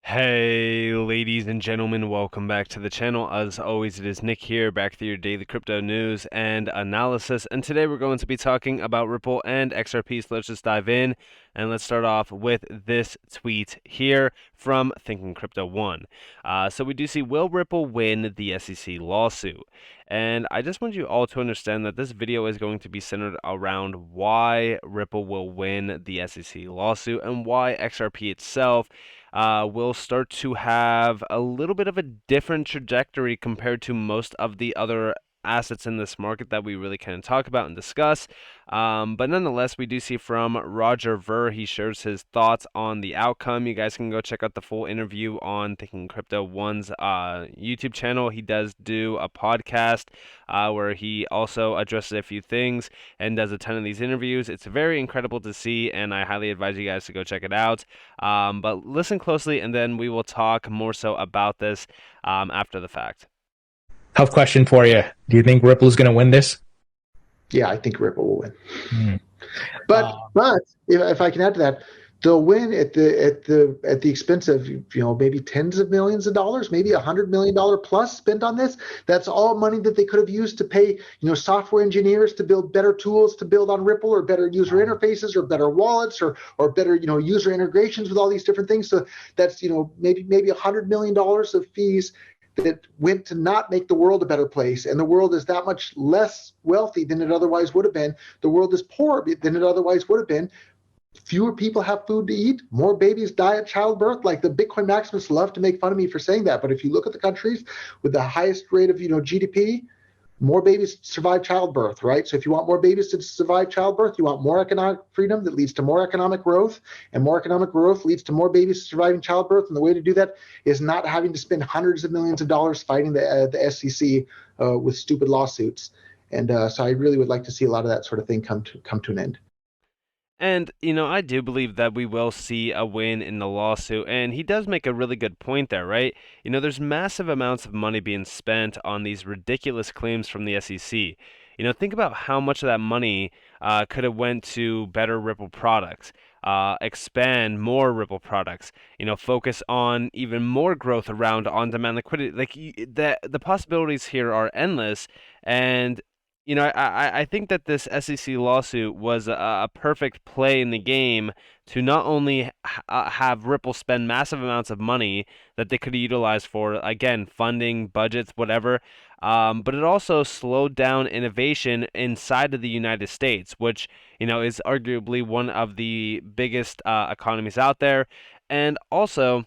Hey, ladies and gentlemen, welcome back to the channel. As always, it is Nick here, back with your daily crypto news and analysis. And today we're going to be talking about Ripple and XRP. So let's just dive in. And let's start off with this tweet here from Thinking Crypto One. So we do see, will Ripple win the SEC lawsuit? And I just want you all to understand that this video is going to be centered around why Ripple will win the SEC lawsuit and why XRP itself will start to have a little bit of a different trajectory compared to most of the other assets in this market that we really can talk about and discuss. But nonetheless, we do see from Roger Ver, he shares his thoughts on the outcome. You guys can go check out the full interview on Thinking Crypto One's YouTube channel. He does do a podcast where he also addresses a few things and does a ton of these interviews. It's very incredible to see, and I highly advise you guys to go check it out. But listen closely, and then we will talk more so about this after the fact. Tough question for you. Do you think Ripple's going to win this? Yeah, I think Ripple will win. Hmm. But if I can add to that, they'll win at the expense of maybe tens of millions of dollars, maybe $100 million plus spent on this. That's all money that they could have used to pay software engineers to build better tools to build on Ripple, or better user interfaces, or better wallets, or better user integrations with all these different things. So that's maybe $100 million of fees that went to not make the world a better place. And the world is that much less wealthy than it otherwise would have been. The world is poorer than it otherwise would have been. Fewer people have food to eat. More babies die at childbirth. Like, the Bitcoin maximalists love to make fun of me for saying that. But if you look at the countries with the highest rate of GDP, more babies survive childbirth, right? So if you want more babies to survive childbirth, you want more economic freedom that leads to more economic growth, and more economic growth leads to more babies surviving childbirth. And the way to do that is not having to spend hundreds of millions of dollars fighting the SEC with stupid lawsuits. And so I really would like to see a lot of that sort of thing come to an end. And, I do believe that we will see a win in the lawsuit. And he does make a really good point there, right? There's massive amounts of money being spent on these ridiculous claims from the SEC. Think about how much of that money could have went to better Ripple products, expand more Ripple products, focus on even more growth around on-demand liquidity. Like, the possibilities here are endless. And I think that this SEC lawsuit was a perfect play in the game to not only have Ripple spend massive amounts of money that they could utilize for, again, funding, budgets, whatever, but it also slowed down innovation inside of the United States, which, is arguably one of the biggest economies out there. And also,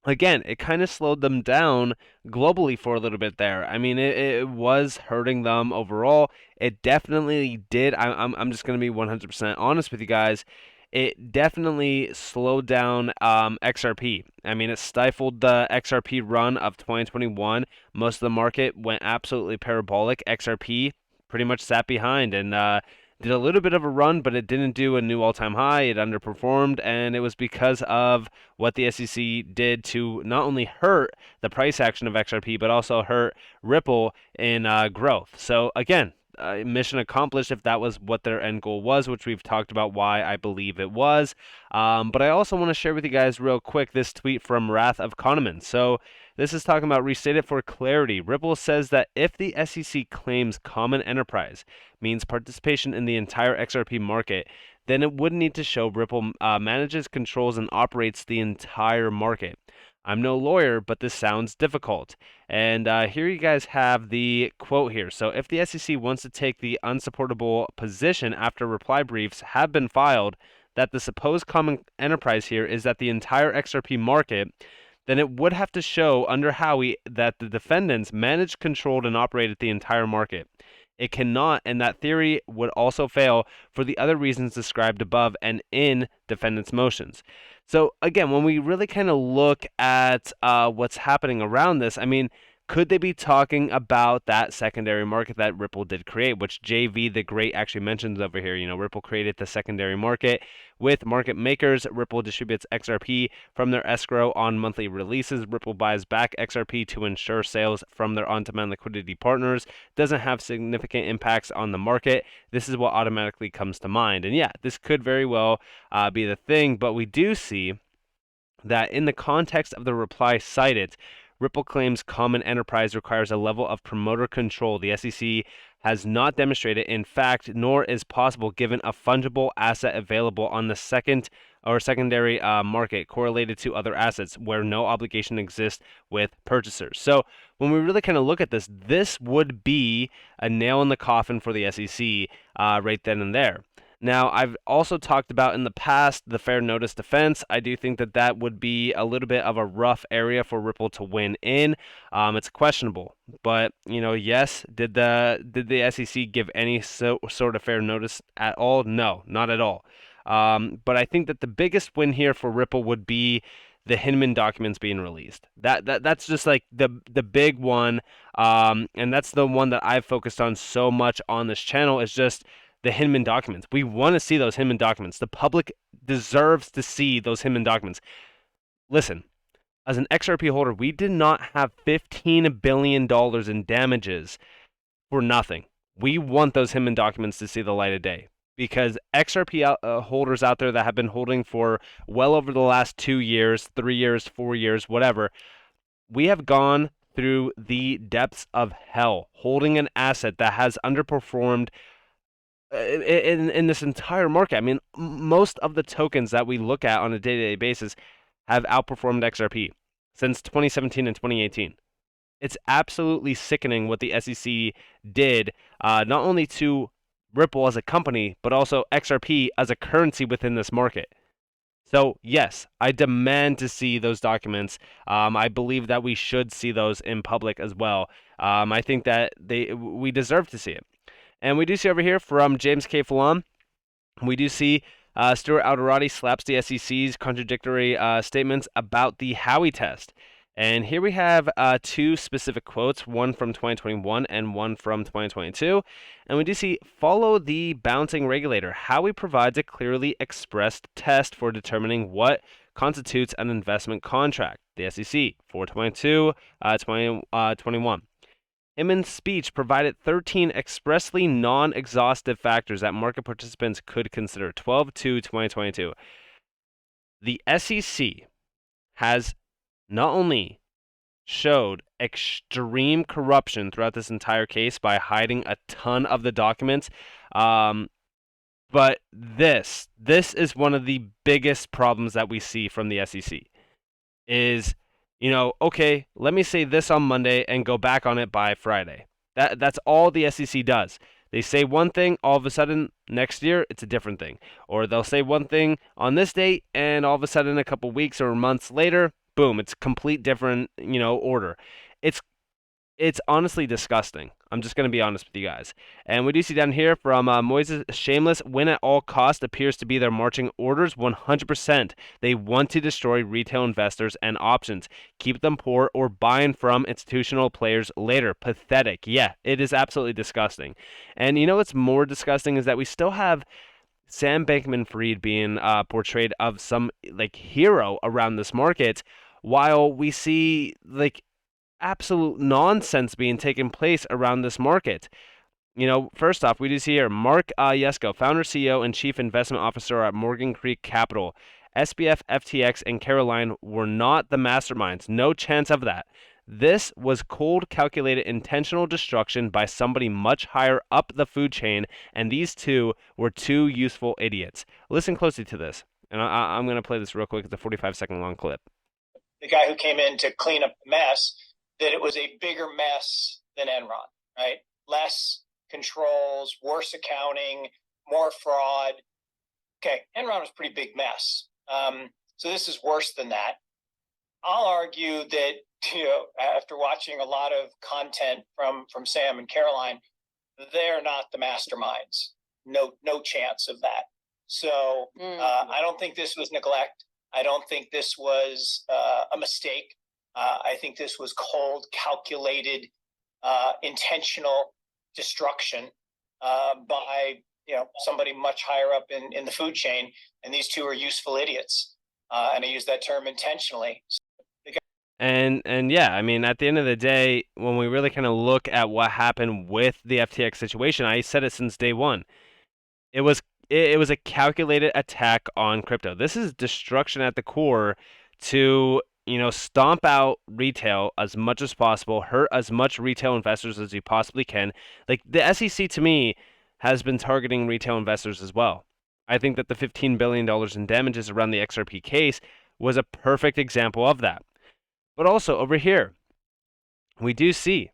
again, it kind of slowed them down globally for a little bit there. I mean, it was hurting them overall. It definitely did. I'm just going to be 100% honest with you guys. It definitely slowed down XRP. I mean, it stifled the XRP run of 2021. Most of the market went absolutely parabolic. XRP pretty much sat behind and did a little bit of a run, but it didn't do a new all-time high. It underperformed, and it was because of what the SEC did to not only hurt the price action of XRP, but also hurt Ripple in growth. So again, mission accomplished if that was what their end goal was, which we've talked about why I believe it was. But I also want to share with you guys real quick this tweet from Wrath of Kahneman. So this is talking about, restate it for clarity. Ripple says that if the SEC claims common enterprise means participation in the entire XRP market, then it would need to show Ripple manages, controls, and operates the entire market. I'm no lawyer, but this sounds difficult. And here you guys have the quote here. So if the SEC wants to take the unsupportable position after reply briefs have been filed that the supposed common enterprise here is that the entire XRP market, then it would have to show under Howey that the defendants managed, controlled, and operated the entire market. It cannot, and that theory would also fail for the other reasons described above and in defendants' motions. So again, when we really kind of look at what's happening around this, I mean, could they be talking about that secondary market that Ripple did create, which JV the Great actually mentions over here? Ripple created the secondary market with market makers. Ripple distributes XRP from their escrow on monthly releases. Ripple buys back XRP to ensure sales from their on-demand liquidity partners. Doesn't have significant impacts on the market. This is what automatically comes to mind. And yeah, this could very well be the thing, but we do see that in the context of the reply cited, Ripple claims common enterprise requires a level of promoter control the SEC has not demonstrated in fact, nor is possible given a fungible asset available on the secondary market correlated to other assets where no obligation exists with purchasers. So when we really kind of look at this, this would be a nail in the coffin for the SEC right then and there. Now, I've also talked about in the past the fair notice defense. I do think that that would be a little bit of a rough area for Ripple to win in. It's questionable, but yes, did the SEC give any sort of fair notice at all? No, not at all. But I think that the biggest win here for Ripple would be the Hinman documents being released. That's just like the big one, and that's the one that I've focused on so much on this channel. Is just the Hinman documents. We want to see those Hinman documents. The public deserves to see those Hinman documents. Listen, as an XRP holder, we did not have $15 billion in damages for nothing. We want those Hinman documents to see the light of day, because XRP holders out there that have been holding for well over the last 2 years, 3 years, 4 years, whatever, we have gone through the depths of hell holding an asset that has underperformed in this entire market. I mean, most of the tokens that we look at on a day-to-day basis have outperformed XRP since 2017 and 2018. It's absolutely sickening what the SEC did, not only to Ripple as a company, but also XRP as a currency within this market. So yes, I demand to see those documents. I believe that we should see those in public as well. I think that we deserve to see it. And we do see over here from James K. Falam, we do see Stuart Alderati slaps the SEC's contradictory statements about the Howey test. And here we have 2 specific quotes, one from 2021 and one from 2022. And we do see, follow the bouncing regulator. Howey provides a clearly expressed test for determining what constitutes an investment contract. The SEC, 422, 2021. Hinman's speech provided 13 expressly non-exhaustive factors that market participants could consider. 12/2/2022. The SEC has not only showed extreme corruption throughout this entire case by hiding a ton of the documents, but this is one of the biggest problems that we see from the SEC is, okay, let me say this on Monday and go back on it by Friday. That's all the SEC does. They say one thing, all of a sudden next year it's a different thing. Or they'll say one thing on this date and all of a sudden a couple weeks or months later, boom, it's complete different, order. It's honestly disgusting. I'm just going to be honest with you guys. And we do see down here from Moises, shameless win at all cost appears to be their marching orders 100%. They want to destroy retail investors and options, keep them poor, or buying from institutional players later. Pathetic. Yeah, it is absolutely disgusting. And what's more disgusting is that we still have Sam Bankman-Fried being portrayed of some hero around this market, while we see absolute nonsense being taken place around this market. First off, we do see here Mark Yesko, founder, CEO, and chief investment officer at Morgan Creek Capital. SBF, FTX, and Caroline were not the masterminds. No chance of that. This was cold, calculated, intentional destruction by somebody much higher up the food chain, and these two were 2 useful idiots. Listen closely to this, and I'm going to play this real quick. It's a 45-second long clip. The guy who came in to clean up the mess, that it was a bigger mess than Enron, right? Less controls, worse accounting, more fraud. Okay, Enron was a pretty big mess. So this is worse than that. I'll argue that, after watching a lot of content from Sam and Caroline, they're not the masterminds. No chance of that. So I don't think this was neglect. I don't think this was a mistake. I think this was cold, calculated, intentional destruction by somebody much higher up in the food chain, and these two are useful idiots, and I use that term intentionally. And yeah, I mean, at the end of the day, when we really kind of look at what happened with the FTX situation, I said it since day one. It was a calculated attack on crypto. This is destruction at the core to, stomp out retail as much as possible, hurt as much retail investors as you possibly can. Like, the SEC to me has been targeting retail investors as well. I think that the $15 billion in damages around the XRP case was a perfect example of that. But also over here, we do see,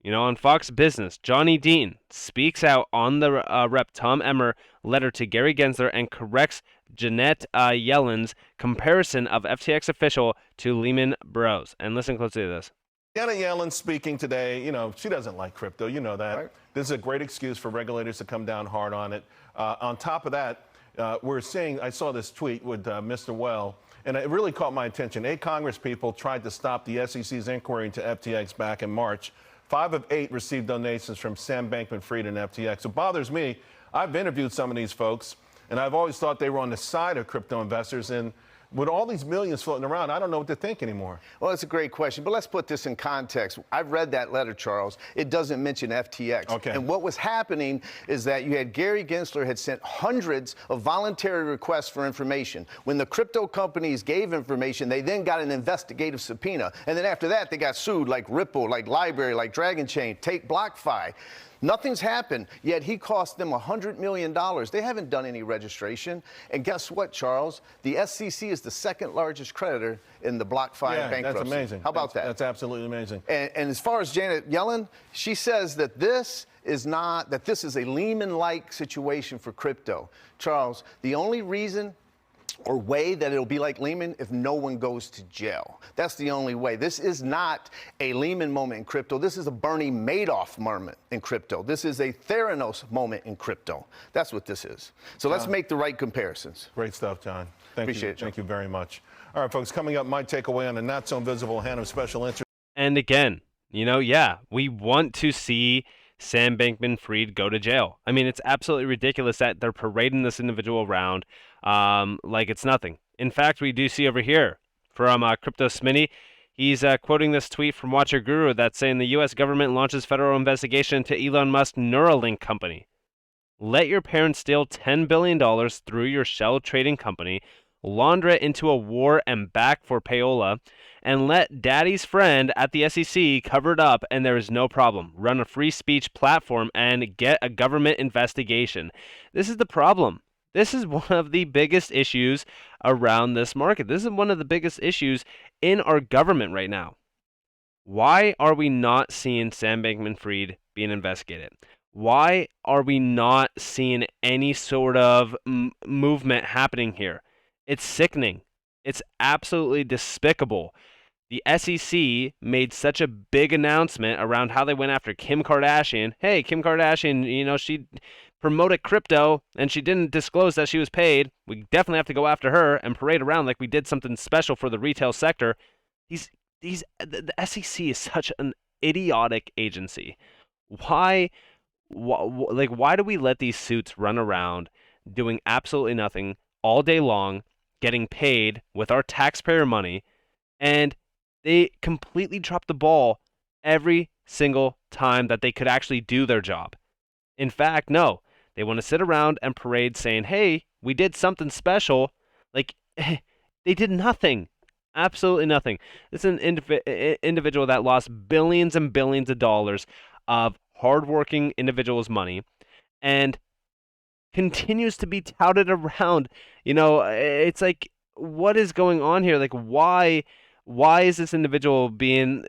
on Fox Business, Johnny Dean speaks out on the Rep. Tom Emmer letter to Gary Gensler and corrects Janet Yellen's comparison of FTX official to Lehman Bros. And listen closely to this. Janet Yellen speaking today, she doesn't like crypto. You know that. Right. This is a great excuse for regulators to come down hard on it. On top of that, we're seeing, I saw this tweet with Mr. Well, and it really caught my attention. 8 Congress people tried to stop the SEC's inquiry into FTX back in March. 5 of 8 received donations from Sam Bankman-Fried and FTX. It bothers me. I've interviewed some of these folks, and I've always thought they were on the side of crypto investors. And with all these millions floating around, I don't know what to think anymore. Well, it's a great question, but let's put this in context. I've read that letter, Charles. It doesn't mention FTX. Okay. And what was happening is that you had Gary Gensler had sent hundreds of voluntary requests for information. When the crypto companies gave information, they then got an investigative subpoena. And then after that, they got sued like Ripple, like Library, like Dragon Chain, take BlockFi. Nothing's happened, yet he cost them $100 million. They haven't done any registration. And guess what, Charles? The SEC is the second largest creditor in the BlockFi bankruptcy. That's amazing. How about that? That's absolutely amazing. And as far as Janet Yellen, she says that this is a Lehman-like situation for crypto. Charles, the only reason or way that it'll be like Lehman if no one goes to jail. That's the only way. This is not a Lehman moment in crypto. This is a Bernie Madoff moment in crypto. This is a Theranos moment in crypto. That's what this is. So let's make the right comparisons. Great stuff, John. Appreciate it. Thank you very much. All right, folks, coming up, my takeaway on the not-so-invisible hand of special interest. And again, we want to see Sam Bankman-Fried go to jail. I mean, it's absolutely ridiculous that they're parading this individual around like it's nothing. In fact, we do see over here from Crypto Smitty, he's quoting this tweet from Watcher Guru that's saying the U.S. government launches federal investigation into Elon Musk's Neuralink company. Let your parents steal $10 billion through your shell trading company, launder it into a war and back for payola, and let daddy's friend at the SEC cover it up, and there is no problem. Run a free speech platform and get a government investigation. This is the problem. This is one of the biggest issues around this market. This is one of the biggest issues in our government right now. Why are we not seeing Sam Bankman-Fried being investigated? Why are we not seeing any sort of movement happening here? It's sickening. It's absolutely despicable. The SEC made such a big announcement around how they went after Kim Kardashian. Hey, Kim Kardashian, she promoted crypto and she didn't disclose that she was paid. We definitely have to go after her and parade around like we did something special for the retail sector. The SEC is such an idiotic agency. Why do we let these suits run around doing absolutely nothing all day long, getting paid with our taxpayer money, and they completely drop the ball every single time that they could actually do their job? In fact, no. They want to sit around and parade saying, hey, we did something special. Like, they did nothing. Absolutely nothing. This is an individual that lost billions and billions of dollars of hardworking individuals' money and continues to be touted around. It's like, what is going on here? Like, why is this individual being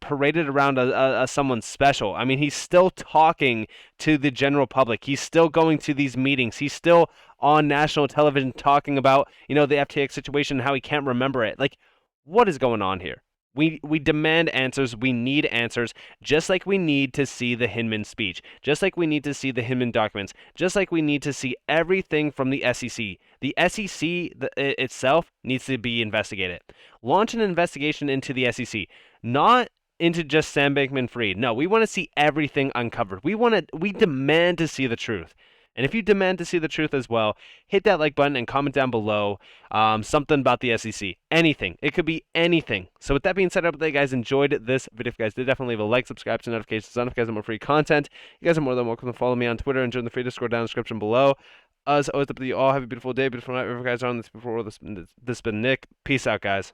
paraded around as someone special? I mean, he's still talking to the general public. He's still going to these meetings. He's still on national television talking about, the FTX situation and how he can't remember it. Like, what is going on here? We demand answers. We need answers, just like we need to see the Hinman speech, just like we need to see the Hinman documents, just like we need to see everything from the SEC. The SEC itself needs to be investigated. Launch an investigation into the SEC, not into just Sam Bankman-Fried. No, we want to see everything uncovered. We demand to see the truth. And if you demand to see the truth as well, hit that like button and comment down below something about the SEC. Anything. It could be anything. So with that being said, I hope that you guys enjoyed this video. If you guys did, definitely leave a like, subscribe to notifications on if you guys want more free content. You guys are more than welcome to follow me on Twitter and join the free Discord down in the description below. As always, up to you all. Have a beautiful day, beautiful night. Wherever you guys are on this before this has been Nick. Peace out, guys.